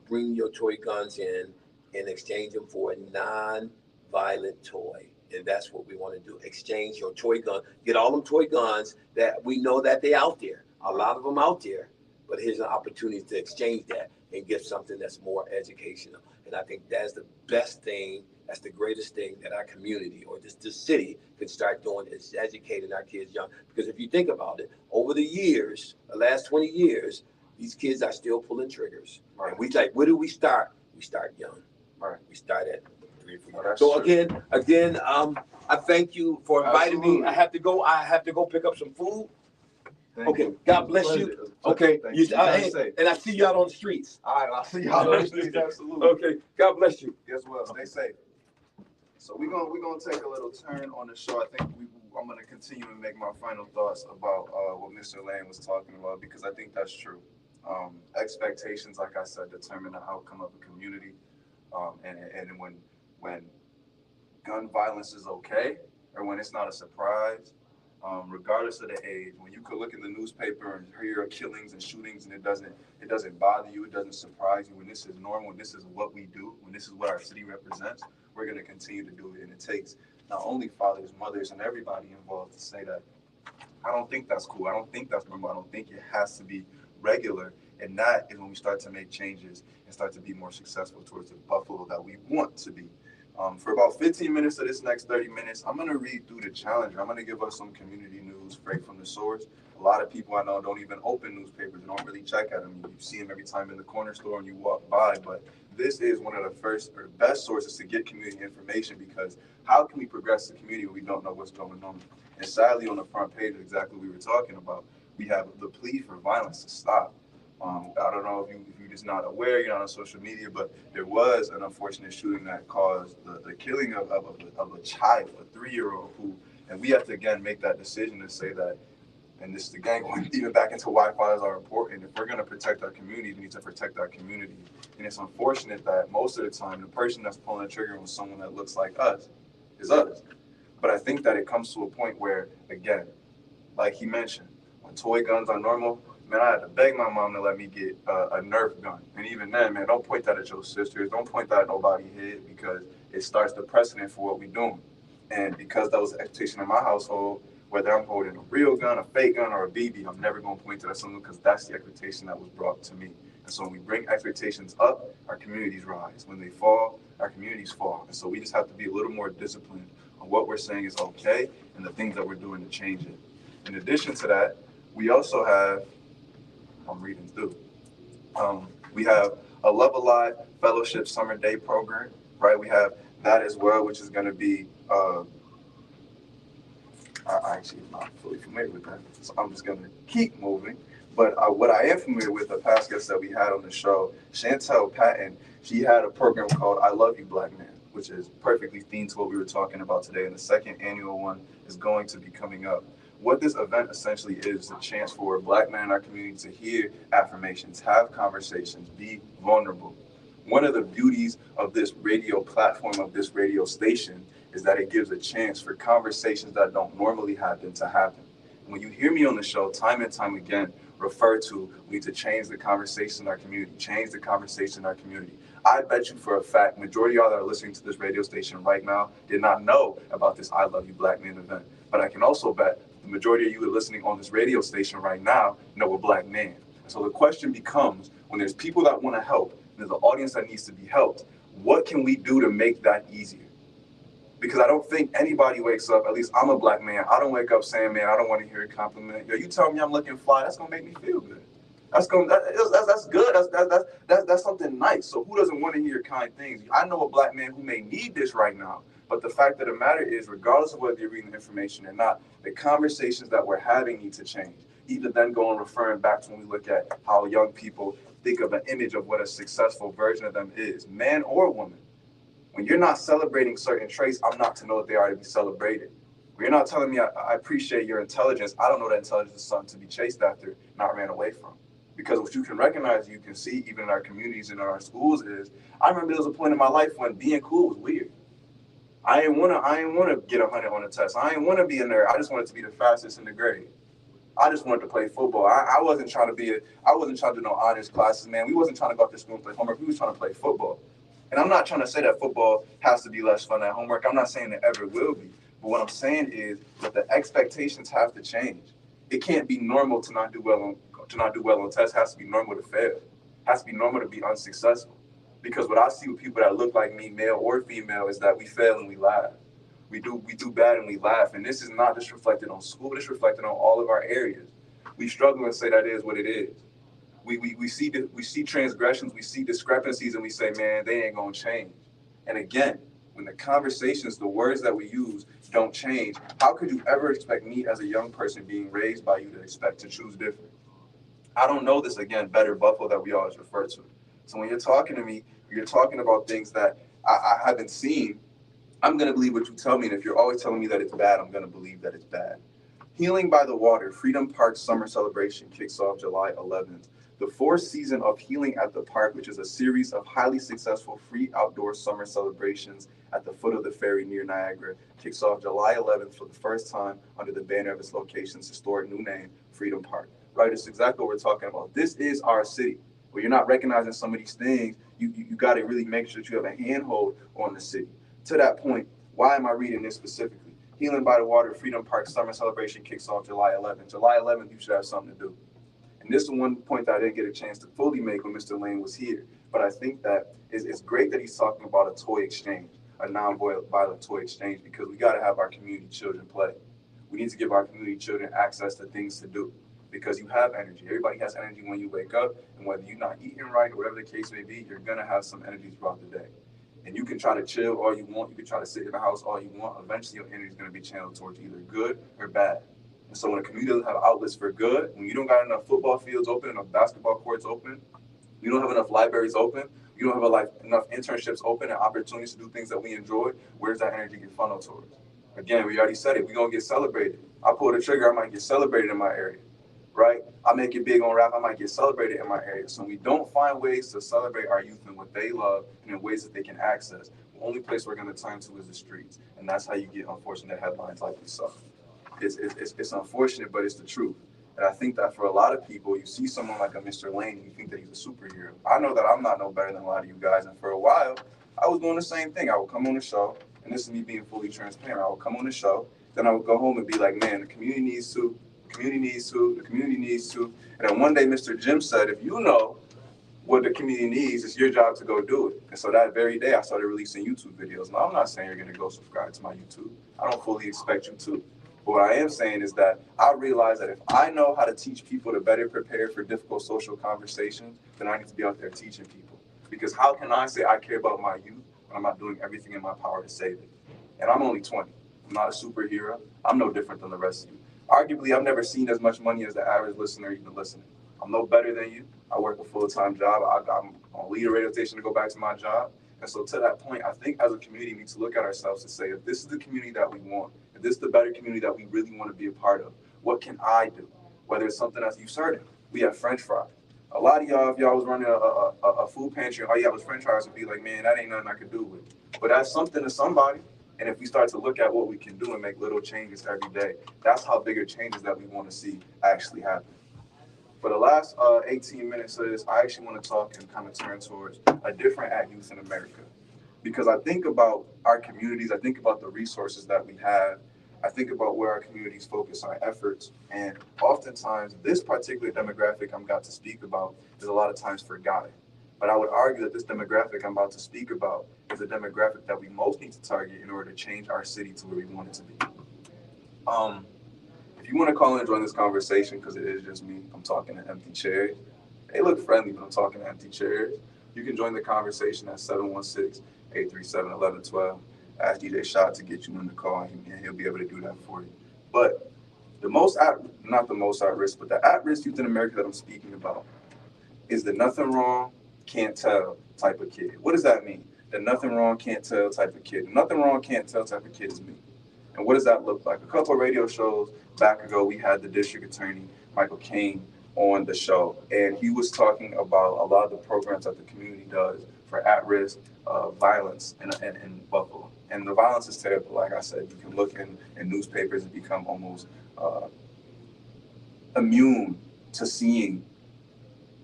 Bring your toy guns in and exchange them for a non-violent toy. And that's what we want to do. Exchange your toy gun. Get all them toy guns that we know that they out there. A lot of them out there. But here's an opportunity to exchange that and get something that's more educational. And I think that's the best thing, that's the greatest thing that our community or this city can start doing, is educating our kids young. Because if you think about it, over the years, the last 20 years, these kids are still pulling triggers. Right. And we like, where do we start? We start young. Right. We start at 3 or 4. So again, I thank you for inviting me. I have to go pick up some food. Okay, God bless you. Okay, and I see you out on the streets. All right, I'll see you out on the streets. Absolutely. Okay, God bless you. Guess what? Stay safe. So we're gonna take a little turn on the show. I think I'm gonna continue and make my final thoughts about what Mr. Lane was talking about, because I think that's true. Expectations, like I said, determine the outcome of a community, and when gun violence is okay, or when it's not a surprise. Regardless of the age, when you could look in the newspaper and hear killings and shootings, and it doesn't bother you, it doesn't surprise you, when this is normal, when this is what we do, when this is what our city represents, we're going to continue to do it. And it takes not only fathers, mothers, and everybody involved to say that I don't think that's cool, I don't think that's normal, I don't think it has to be regular. And that is when we start to make changes and start to be more successful towards the Buffalo that we want to be. For about 15 minutes of this next 30 minutes, I'm going to read through the challenge. I'm going to give us some community news straight from the source. A lot of people I know don't even open newspapers. They don't really check at them. You see them every time in the corner store and you walk by. But this is one of the first or best sources to get community information, because how can we progress the community when we don't know what's going on? And sadly, on the front page, exactly what we were talking about, we have the plea for violence to stop. I don't know if you're just not aware, you're not on social media, but there was an unfortunate shooting that caused the killing of a child, a 3-year-old who, and we have to again make that decision to say that, and this is again going even back into why fathers are important. If we're going to protect our community, we need to protect our community. And it's unfortunate that most of the time the person that's pulling the trigger on someone that looks like us is us. But I think that it comes to a point where, again, like he mentioned, when toy guns are normal, man, I had to beg my mom to let me get a Nerf gun. And even then, man, don't point that at your sisters. Don't point that at nobody's head, because it starts the precedent for what we're doing. And because that was the expectation in my household, whether I'm holding a real gun, a fake gun, or a BB, I'm never going to point to that something, because that's the expectation that was brought to me. And so when we bring expectations up, our communities rise. When they fall, our communities fall. And so we just have to be a little more disciplined on what we're saying is okay and the things that we're doing to change it. In addition to that, we also have, I'm reading through, we have a Love Alive Fellowship Summer Day Program, right? We have that as well, which is going to be, I actually am not fully familiar with that, so I'm just going to keep moving. But what I am familiar with, the past guest that we had on the show, Chantel Patton, she had a program called I Love You Black Man, which is perfectly themed to what we were talking about today. And the second annual one is going to be coming up. What this event essentially is a chance for Black men in our community to hear affirmations, have conversations, be vulnerable. One of the beauties of this radio platform, of this radio station, is that it gives a chance for conversations that don't normally happen to happen. And when you hear me on the show time and time again refer to, we need to change the conversation in our community, change the conversation in our community. I bet you for a fact, majority of y'all that are listening to this radio station right now did not know about this I Love You Black Man event. But I can also bet the majority of you are listening on this radio station right now know a black man. So the question becomes, when there's people that want to help, and there's an audience that needs to be helped, what can we do to make that easier? Because I don't think anybody wakes up, at least I'm a black man, I don't wake up saying, man, I don't want to hear a compliment. Yo, you tell me I'm looking fly, that's going to make me feel good. That's good. That's something nice. So who doesn't want to hear kind things? I know a black man who may need this right now. But the fact of the matter is, regardless of whether you're reading the information or not, the conversations that we're having need to change. Even then going referring back to when we look at how young people think of an image of what a successful version of them is, man or woman. When you're not celebrating certain traits, I'm not to know that they are to be celebrated. When you're not telling me I appreciate your intelligence, I don't know that intelligence is something to be chased after, not ran away from. Because what you can recognize, you can see even in our communities and in our schools is, I remember there was a point in my life when being cool was weird. I didn't wanna get 100 on a test. I didn't wanna be a nerd. I just wanted to be the fastest in the grade. I just wanted to play football. I wasn't trying to I wasn't trying to do no honors classes, man. We wasn't trying to go out to school and play homework. We was trying to play football. And I'm not trying to say that football has to be less fun than homework. I'm not saying it ever will be. But what I'm saying is that the expectations have to change. It can't be normal to not do well on tests. It has to be normal to fail. It has to be normal to be unsuccessful. Because what I see with people that look like me, male or female, is that we fail and we laugh. We do bad and we laugh. And this is not just reflected on school, it's reflected on all of our areas. We struggle and say that is what it is. We see transgressions, we see discrepancies, and we say, man, they ain't gonna change. And again, when the conversations, the words that we use don't change, how could you ever expect me as a young person being raised by you to expect to choose different? I don't know this, again, better Buffalo that we always refer to. So when you're talking to me, you're talking about things that I haven't seen, I'm going to believe what you tell me. And if you're always telling me that it's bad, I'm going to believe that it's bad. Healing by the Water, Freedom Park Summer Celebration kicks off July 11th. The fourth season of Healing at the Park, which is a series of highly successful free outdoor summer celebrations at the foot of the ferry near Niagara, kicks off July 11th for the first time under the banner of its location's historic new name, Freedom Park. Right, it's exactly what we're talking about. This is our city. Where you're not recognizing some of these things, you got to really make sure that you have a handhold on the city. To that point, why am I reading this specifically? Healing by the Water, Freedom Park Summer Celebration kicks off July 11th. July 11th, you should have something to do. And this is one point that I didn't get a chance to fully make when Mr. Lane was here. But I think that it's great that he's talking about a toy exchange, a non-violent toy exchange, because we got to have our community children play. We need to give our community children access to things to do. Because you have energy. Everybody has energy when you wake up, and whether you're not eating right or whatever the case may be, you're gonna have some energy throughout the day. And you can try to chill all you want, you can try to sit in the house all you want, eventually your energy is gonna be channeled towards either good or bad. And so when a community doesn't have outlets for good, when you don't got enough football fields open, enough basketball courts open, you don't have enough libraries open, you don't have enough internships open and opportunities to do things that we enjoy, where's that energy get funneled towards? Again, we already said it, we're gonna get celebrated. I pull the trigger, I might get celebrated in my area, right? I make it big on rap, I might get celebrated in my area. So we don't find ways to celebrate our youth and what they love and in ways that they can access. The only place we're gonna turn to is the streets. And that's how you get unfortunate headlines like we saw. It's unfortunate, but it's the truth. And I think that for a lot of people, you see someone like a Mr. Lenny, you think that he's a superhero. I know that I'm not no better than a lot of you guys. And for a while, I was doing the same thing. I would come on the show, and this is me being fully transparent. I would come on the show, then I would go home and be like, man, the community needs to, the community needs to, the community needs to. And then one day, Mr. Jim said, if you know what the community needs, it's your job to go do it. And so that very day, I started releasing YouTube videos. Now, I'm not saying you're going to go subscribe to my YouTube. I don't fully expect you to. But what I am saying is that I realize that if I know how to teach people to better prepare for difficult social conversations, then I need to be out there teaching people. Because how can I say I care about my youth when I'm not doing everything in my power to save it? And I'm only 20. I'm not a superhero. I'm no different than the rest of you. Arguably, I've never seen as much money as the average listener even listening. I'm no better than you. I work a full-time job. I'm on lead a radio station to go back to my job. And so to that point, I think as a community, we need to look at ourselves and say, if this is the community that we want, if this is the better community that we really want to be a part of, what can I do? Whether it's something that's certain. We have French fries. A lot of y'all, if y'all was running a food pantry, all you have was French fries, would be like, man, that ain't nothing I could do with it. But that's something to somebody. And if we start to look at what we can do and make little changes every day, that's how bigger changes that we want to see actually happen. For the last 18 minutes of this, I actually want to talk and kind of turn towards a different at youth in America. Because I think about our communities, I think about the resources that we have, I think about where our communities focus our efforts, and oftentimes this particular demographic I'm about to speak about is a lot of times forgotten. But I would argue that this demographic I'm about to speak about is a demographic that we most need to target in order to change our city to where we want it to be. If you want to call and join this conversation, because it is just me, I'm talking to empty chairs. They look friendly, but I'm talking to empty chairs. You can join the conversation at 716-837-1112. Ask DJ Shot to get you in the call, and he'll be able to do that for you. But not the most at risk, but the at-risk youth in America that I'm speaking about is the nothing wrong, can't tell type of kid. What does that mean? The nothing wrong, can't tell type of kid. The nothing wrong, can't tell type of kid is me. And what does that look like? A couple of radio shows back ago, we had the district attorney, Michael Cain, on the show. And he was talking about a lot of the programs that the community does for at-risk violence in Buffalo. And the violence is terrible. Like I said, you can look in newspapers and become almost immune to seeing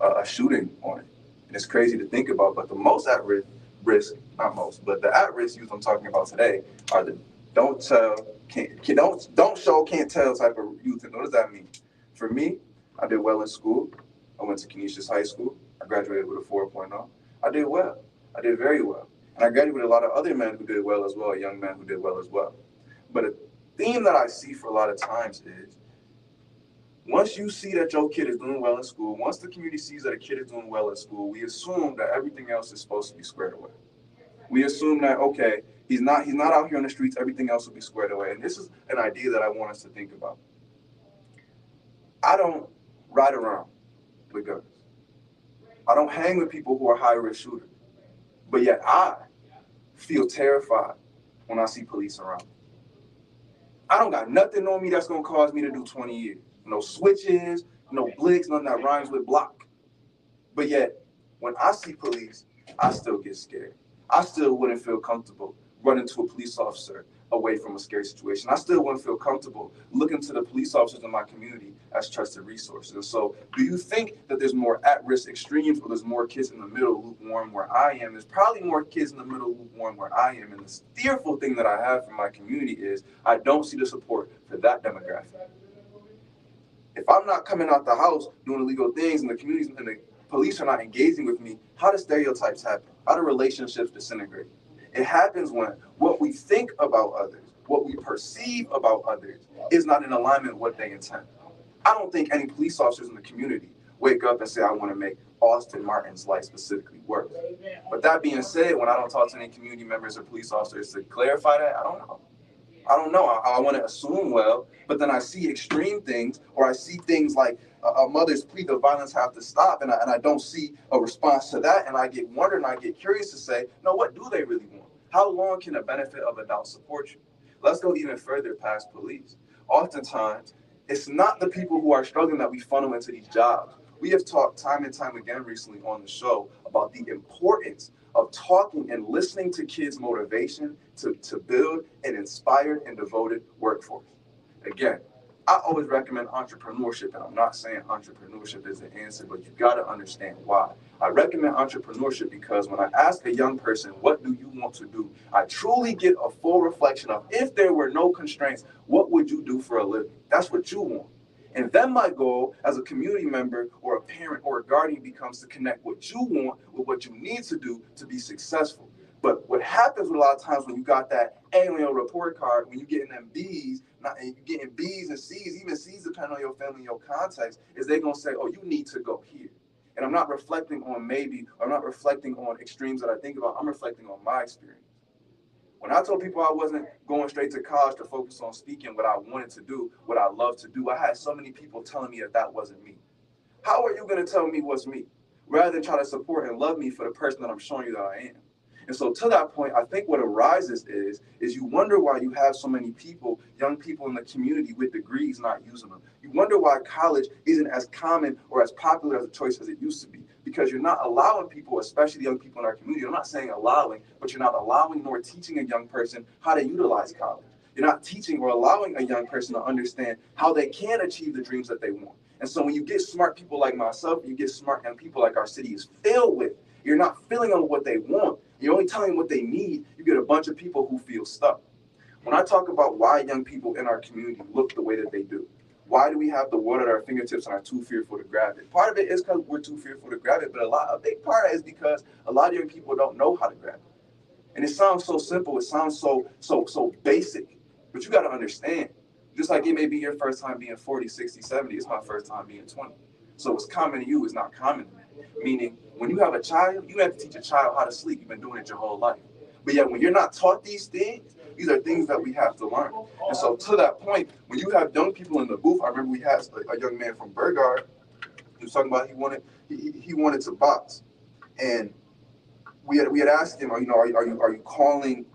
a shooting on it. And it's crazy to think about, but the most at-risk, not most, but the at-risk youth I'm talking about today are the don't show, can't tell type of youth. And what does that mean? For me, I did well in school. I went to Canisius High School. I graduated with a 4.0. I did well. I did very well. And I graduated with a lot of other men who did well as well, young men who did well as well. But a theme that I see for a lot of times is, once you see that your kid is doing well in school, once the community sees that a kid is doing well in school, we assume that everything else is supposed to be squared away. We assume that, okay, he's not out here on the streets, everything else will be squared away. And this is an idea that I want us to think about. I don't ride around with guns. I don't hang with people who are high-risk shooters. But yet I feel terrified when I see police around. I don't got nothing on me that's going to cause me to do 20 years. No switches, no blicks, nothing that rhymes with block. But yet, when I see police, I still get scared. I still wouldn't feel comfortable running to a police officer away from a scary situation. I still wouldn't feel comfortable looking to the police officers in my community as trusted resources. And so, do you think that there's more at-risk extremes, or there's more kids in the middle lukewarm where I am? There's probably more kids in the middle lukewarm where I am. And the fearful thing that I have for my community is I don't see the support for that demographic. If I'm not coming out the house doing illegal things, and the communities and the police are not engaging with me, how do stereotypes happen? How do relationships disintegrate? It happens when what we think about others, what we perceive about others, is not in alignment with what they intend. I don't think any police officers in the community wake up and say, I want to make Austin Martin's life specifically worse. But that being said, when I don't talk to any community members or police officers to clarify that, I don't know. I don't know. I want to assume well, but then I see extreme things, or I see things like a mother's plea that violence have to stop, and I don't see a response to that, and I get wondering, I get curious to say, no, what do they really want? How long can the benefit of adults support you? Let's go even further past police. Oftentimes, it's not the people who are struggling that we funnel into these jobs. We have talked time and time again recently on the show about the importance of talking and listening to kids' motivation to build an inspired and devoted workforce. Again, I always recommend entrepreneurship, and I'm not saying entrepreneurship is the answer, but you got to understand why. I recommend entrepreneurship because when I ask a young person, what do you want to do? I truly get a full reflection of, if there were no constraints, what would you do for a living? That's what you want. And then my goal as a community member or a parent or a guardian becomes to connect what you want with what you need to do to be successful. But what happens a lot of times when you got that A on your report card, when you getting them B's, and you getting B's and C's, even C's depending on your family and your context, is they gonna say, oh, you need to go here. And I'm not reflecting on I'm not reflecting on extremes that I think about, I'm reflecting on my experience. When I told people I wasn't going straight to college to focus on speaking what I wanted to do, what I love to do, I had so many people telling me that wasn't me. How are you going to tell me what's me, rather than try to support and love me for the person that I'm showing you that I am? And so to that point, I think what arises is you wonder why you have so many people, young people in the community with degrees not using them. You wonder why college isn't as common or as popular as a choice as it used to be, because you're not allowing people, especially young people in our community, I'm not saying allowing, but you're not allowing nor teaching a young person how to utilize college. You're not teaching or allowing a young person to understand how they can achieve the dreams that they want. And so when you get smart people like myself, you get smart young people like our city is filled with, you're not filling them with what they want. You're only telling them what they need. You get a bunch of people who feel stuck. When I talk about why young people in our community look the way that they do, why do we have the world at our fingertips and are too fearful to grab it? Part of it is because we're too fearful to grab it, but a big part is because a lot of young people don't know how to grab it. And it sounds so simple. It sounds so basic, but you got to understand. Just like it may be your first time being 40, 60, 70, it's my first time being 20. So what's common to you is not common to me. Meaning, when you have a child, you have to teach a child how to sleep. You've been doing it your whole life. But yet, when you're not taught these things, these are things that we have to learn. And so to that point, when you have young people in the booth, I remember we had a young man from Burgard. He was talking about he wanted to box. And we had asked him, are you calling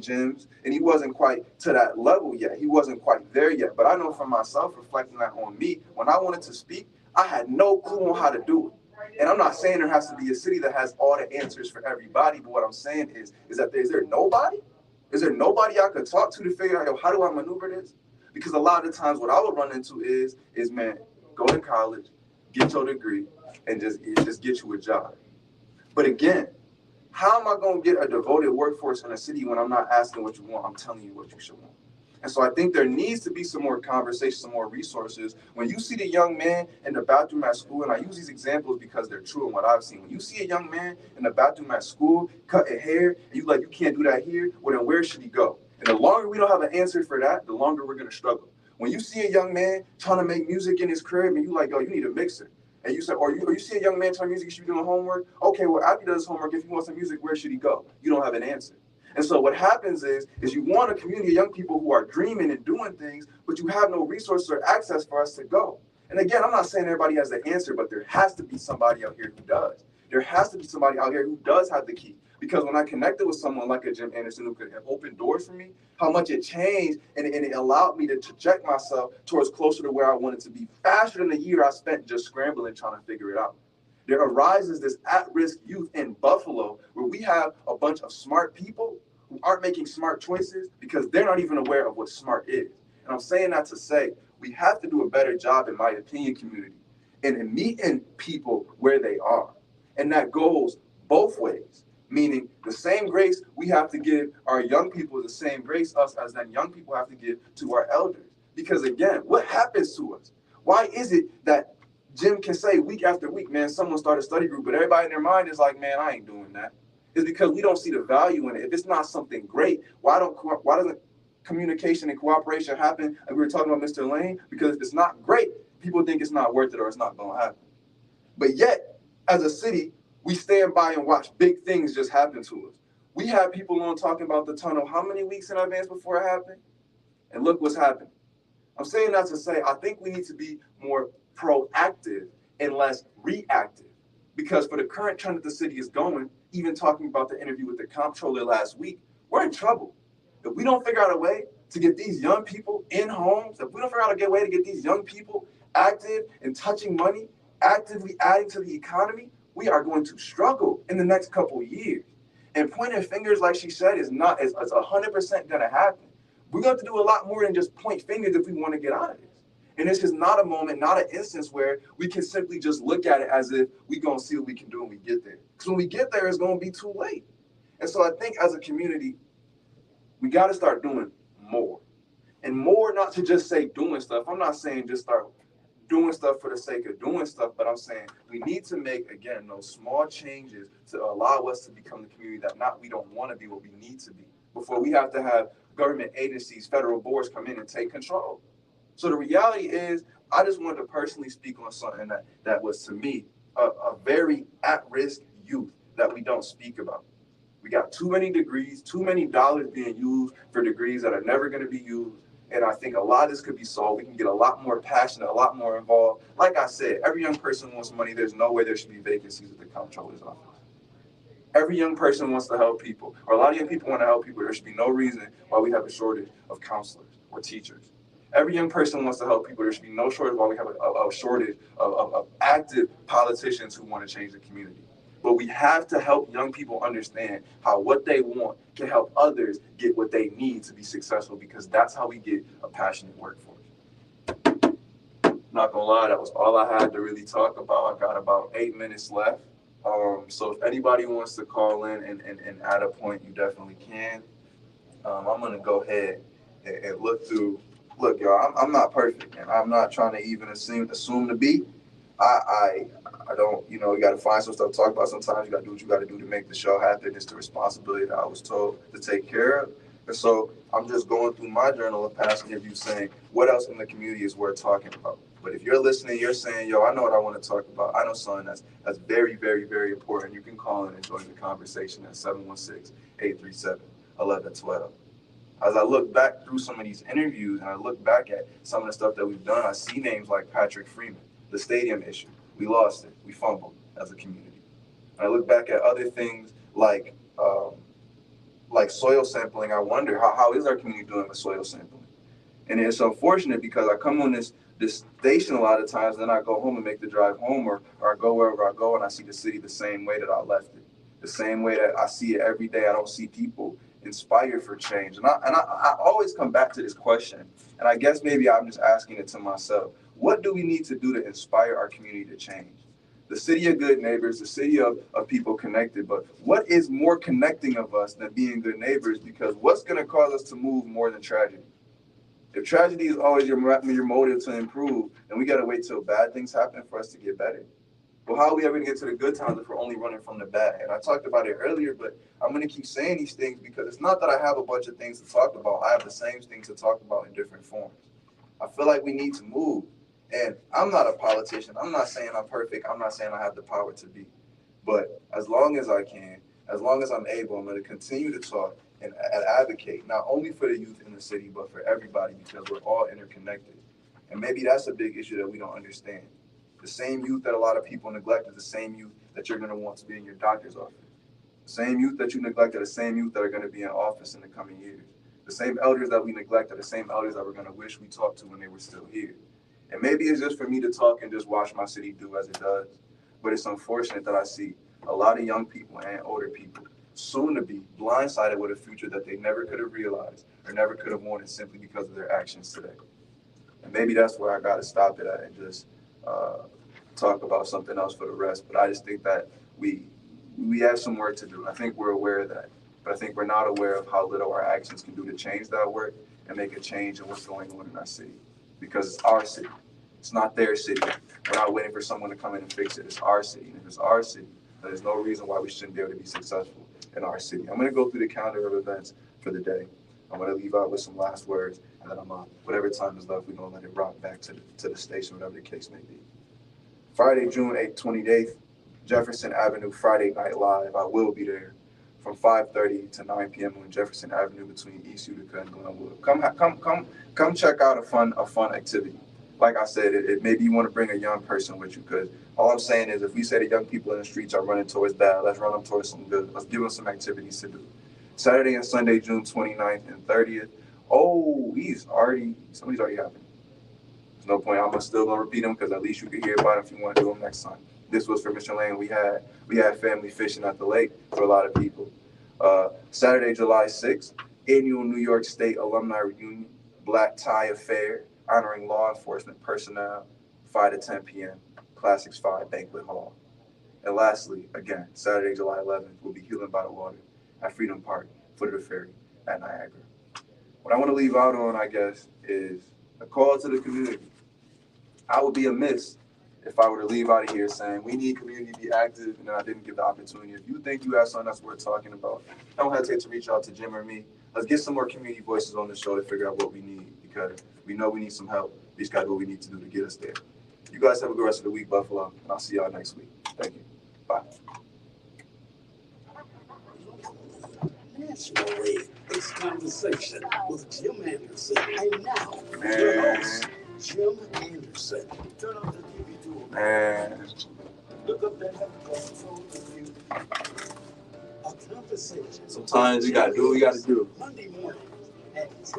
gyms? And he wasn't quite to that level yet. He wasn't quite there yet. But I know for myself, reflecting that on me, when I wanted to speak, I had no clue on how to do it. And I'm not saying there has to be a city that has all the answers for everybody, but what I'm saying is that is there nobody? Is there nobody I could talk to figure out, how do I maneuver this? Because a lot of the times what I would run into is man, go to college, get your degree, and just get you a job. But again, how am I going to get a devoted workforce in a city when I'm not asking what you want? I'm telling you what you should want. And so I think there needs to be some more conversation, some more resources. When you see the young man in the bathroom at school, and I use these examples because they're true in what I've seen. When you see a young man in the bathroom at school, cutting hair, and you like, you can't do that here, well then where should he go? And the longer we don't have an answer for that, the longer we're going to struggle. When you see a young man trying to make music in his crib, and you like, yo, you need a mixer. And you say, or you see a young man trying music, you should be doing homework. Okay, well, after he does his homework, if he wants some music, where should he go? You don't have an answer. And so what happens is you want a community of young people who are dreaming and doing things, but you have no resources or access for us to go. And again, I'm not saying everybody has the answer, but there has to be somebody out here who does. There has to be somebody out here who does have the key. Because when I connected with someone like a Jim Anderson who could open doors for me, how much it changed and it allowed me to traject myself towards closer to where I wanted to be faster than the year I spent just scrambling trying to figure it out. There arises this at-risk youth in Buffalo where we have a bunch of smart people who aren't making smart choices because they're not even aware of what smart is. And I'm saying that to say we have to do a better job, in my opinion, community, in meeting people where they are. And that goes both ways, meaning the same grace we have to give our young people is the same grace us as then young people have to give to our elders. Because again, what happens to us? Why is it that Jim can say week after week, man, someone started a study group, but everybody in their mind is like, man, I ain't doing that. It's because we don't see the value in it. If it's not something great, why doesn't communication and cooperation happen? And we were talking about Mr. Lane, because if it's not great, people think it's not worth it or it's not going to happen. But yet, as a city, we stand by and watch big things just happen to us. We had people on talking about the tunnel how many weeks in advance before it happened? And look what's happening. I'm saying that to say I think we need to be more proactive and less reactive. Because for the current trend that the city is going, even talking about the interview with the comptroller last week, we're in trouble. If we don't figure out a way to get these young people in homes, if we don't figure out a way to get these young people active and touching money, actively adding to the economy, we are going to struggle in the next couple of years. And pointing fingers, like she said, is 100% going to happen. We're going to have to do a lot more than just point fingers if we want to get out of this. And this is not a moment, not an instance where we can simply just look at it as if we're going to see what we can do when we get there. Because when we get there, it's going to be too late. And so I think as a community, we got to start doing more. And more, not to just say doing stuff. I'm not saying just start doing stuff for the sake of doing stuff, but I'm saying we need to make, again, those small changes to allow us to become the community that we don't want to be what we need to be before we have to have government agencies, federal boards come in and take control. So the reality is, I just wanted to personally speak on something that was, to me, a very at-risk youth that we don't speak about. We got too many degrees, too many dollars being used for degrees that are never going to be used. And I think a lot of this could be solved. We can get a lot more passionate, a lot more involved. Like I said, every young person wants money. There's no way there should be vacancies at the comptroller's office. Every young person wants to help people, or a lot of young people want to help people. There should be no reason why we have a shortage of counselors or teachers. Every young person wants to help people. There should be no shortage why we have a shortage of active politicians who want to change the community. But we have to help young people understand how what they want can help others get what they need to be successful, because that's how we get a passionate workforce. Not gonna lie, that was all I had to really talk about. I got about 8 minutes left. So if anybody wants to call in and add a point, you definitely can. I'm gonna go ahead and look through. Look, y'all, I'm not perfect, and I'm not trying to even assume to be. I don't, you got to find some stuff to talk about. Sometimes you got to do what you got to do to make the show happen. It's the responsibility that I was told to take care of. And so I'm just going through my journal of past interviews saying, what else in the community is worth talking about? But if you're listening, you're saying, yo, I know what I want to talk about. I know something that's very, very, very important. You can call in and join the conversation at 716-837-1112. As I look back through some of these interviews and I look back at some of the stuff that we've done, I see names like Patrick Freeman, the stadium issue. We lost it. We fumbled as a community. And I look back at other things like soil sampling. I wonder how is our community doing with soil sampling? And it's unfortunate because I come on this station a lot of times, and then I go home and make the drive home, or I go wherever I go and I see the city the same way that I left it, the same way that I see it every day. I don't see people inspired for change. And I always come back to this question, and I guess maybe I'm just asking it to myself. What do we need to do to inspire our community to change? The city of good neighbors, the city of people connected, but what is more connecting of us than being good neighbors? Because what's going to cause us to move more than tragedy? If tragedy is always your motive to improve, then we got to wait till bad things happen for us to get better. Well, how are we ever going to get to the good times if we're only running from the bad? And I talked about it earlier, but I'm going to keep saying these things because it's not that I have a bunch of things to talk about. I have the same things to talk about in different forms. I feel like we need to move. And I'm not a politician. I'm not saying I'm perfect. I'm not saying I have the power to be. But as long as I can, as long as I'm able, I'm going to continue to talk and advocate, not only for the youth in the city, but for everybody, because we're all interconnected. And maybe that's a big issue that we don't understand. The same youth that a lot of people neglect is the same youth that you're going to want to be in your doctor's office. The same youth that you neglect are the same youth that are going to be in office in the coming years. The same elders that we neglect are the same elders that we're going to wish we talked to when they were still here. And maybe it's just for me to talk and just watch my city do as it does. But it's unfortunate that I see a lot of young people and older people soon to be blindsided with a future that they never could have realized or never could have wanted simply because of their actions today. And maybe that's where I got to stop it at and just talk about something else for the rest. But I just think that we have some work to do. I think we're aware of that. But I think we're not aware of how little our actions can do to change that work and make a change in what's going on in our city. Because it's our city. It's not their city. We're not waiting for someone to come in and fix it. It's our city. And if it's our city, then there's no reason why we shouldn't be able to be successful in our city. I'm going to go through the calendar of events for the day. I'm going to leave out with some last words, and then whatever time is left, we're going to let it rock back to the station, whatever the case may be. Friday, June 8th, 28th, Jefferson Avenue, Friday Night Live. I will be there. from 5:30 to 9 p.m. on Jefferson Avenue between East Utica and Glenwood. Come check out a fun activity. Like I said, maybe you want to bring a young person with you, because all I'm saying is if we say the young people in the streets are running towards bad, let's run them towards some good. Let's give them some activities to do. Saturday and Sunday, June 29th and 30th. Oh, somebody's already happening. There's no point. I'm still gonna repeat them because at least you can hear about them if you want to do them next time. This was for Mr. Lane. We had family fishing at the lake for a lot of people. Saturday, July 6th, annual New York State Alumni Reunion, Black Tie Affair, honoring law enforcement personnel, 5 to 10 p.m., Classics 5 Banquet Hall. And lastly, again, Saturday, July 11th, we'll be Healing by the Water at Freedom Park, foot of the ferry at Niagara. What I want to leave out on, I guess, is a call to the community. I would be amiss if I were to leave out of here saying we need community to be active and I didn't give the opportunity. If you think you have something that's worth talking about, don't hesitate to reach out to Jim or me. Let's get some more community voices on the show to figure out what we need, because we know we need some help. We just got to do what we need to do to get us there. You guys have a good rest of the week, Buffalo, and I'll see y'all next week. Thank you. Bye. Nationally, it's Conversation with Jim Anderson. And now, your host, Jim Anderson. Turn on the TV to Man. look up that episode review. A Conversation. Sometimes you got to do what you got to do. Monday morning at 10.